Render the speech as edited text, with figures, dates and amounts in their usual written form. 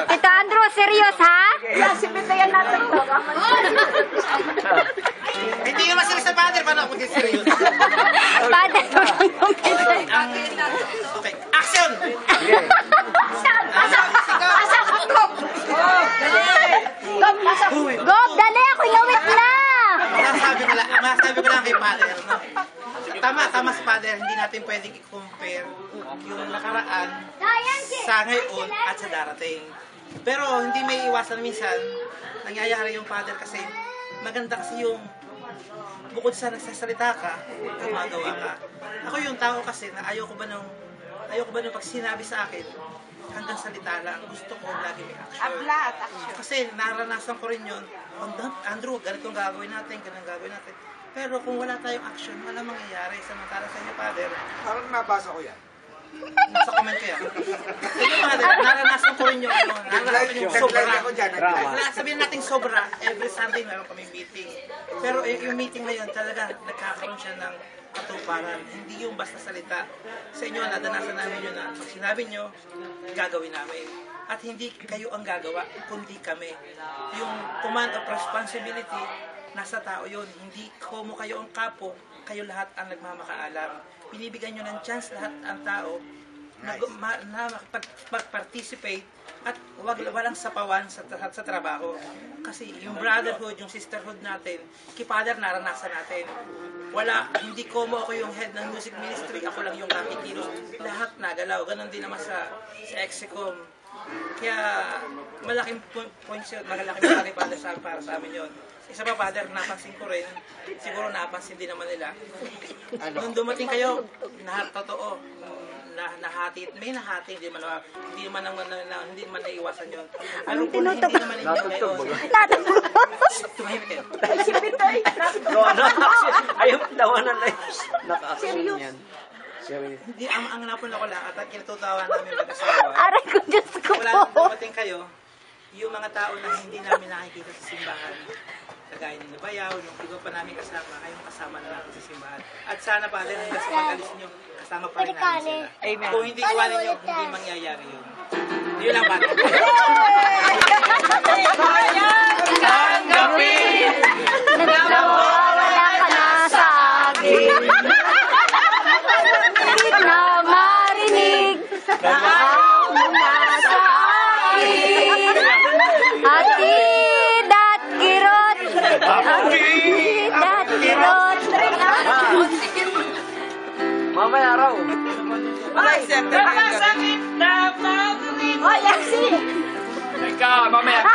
Tito Andrew, serious ha? Sipitayan natin to. Hindi naman sila sa father, paano ako mag-serious? Father, Okay, action! Gob, dali ako, inuwit na! Masasabi ko lang kay father, no? Tama sa father, hindi natin pwedeng i-compare yung nakaraan sa ngayon at sa darating. Pero hindi may iwasan minsan, nangyayari yung father kasi maganda kasi yung bukod sa nagsasalita ka, gumagawa ka. Ako yung tao kasi na ayoko ba nung pag sinabi sa akin, hanggang salita lang, gusto ko lagi may action. Abla at action. Kasi naranasan ko rin yun, Andrew, ganitong gagawin natin, ganitong gagawin natin. Pero kung wala tayong action, wala mangyayari. Samantala sa inyo, Father. Parang nabasa ko yan. Sa comment ko yan. Sa inyo, Father, naranasan ko rin yun. Naranasan yung sobra. Sabihin natin sobra, every Sunday meron kami meeting. Pero yung meeting na yun, talaga nagkakaroon siya ng katuparan. Hindi yung basta salita. Sa inyo, nadanasan namin yun na pag sinabi nyo, gagawin namin. At hindi kayo ang gagawa, kundi kami. Yung command of responsibility, nasa tao yun. Hindi como kayo ang kapo, kayo lahat ang nagmamakaalam. Binibigyan nyo ng chance lahat ang tao na mag-participate at walang sapawan sa trabaho. Kasi yung brotherhood, yung sisterhood natin, kay Father naranasan natin. Hindi como ako yung head ng music ministry, ako lang yung nakikilos. Lahat nagalaw. Ganon din naman sa Execom. Kaya malaking points yun, malaking Father para sa amin yun. Isa pa, Father, napansin ko rin, siguro napansin din naman nila. Nung dumating kayo, totoo, may nahati, hindi man naiwasan yun. Pero kung hindi naman ninyo ngayon, tumahimik kayo. Ayaw tawanan na yun. Naka-action yan. Hindi, ang napon ako lang at kinatutawa namin mag-asawa. Aray ko, Diyos ko Wala nang dumating kayo, yung mga tao na hindi namin nakikita sa simbahan, kagaya ni Bayaw, yung iba pa namin kasama, kayong kasama na natin sa simbahan. At sana pa rin hanggang sa pag-alis nyo, kasama pa rin namin sila. Amen. Kung hindi iwanan nyo, hindi mangyayari yun. Yun lang ba? Tanggapin! Nawawala ka na sa akin. Na marinig na ayaw mo na sa akin. Atid at kirot. Atid at kirot. Mamaya araw. Napakasakit na pag-uwi. Oy, Yaxi! Teka, mamaya.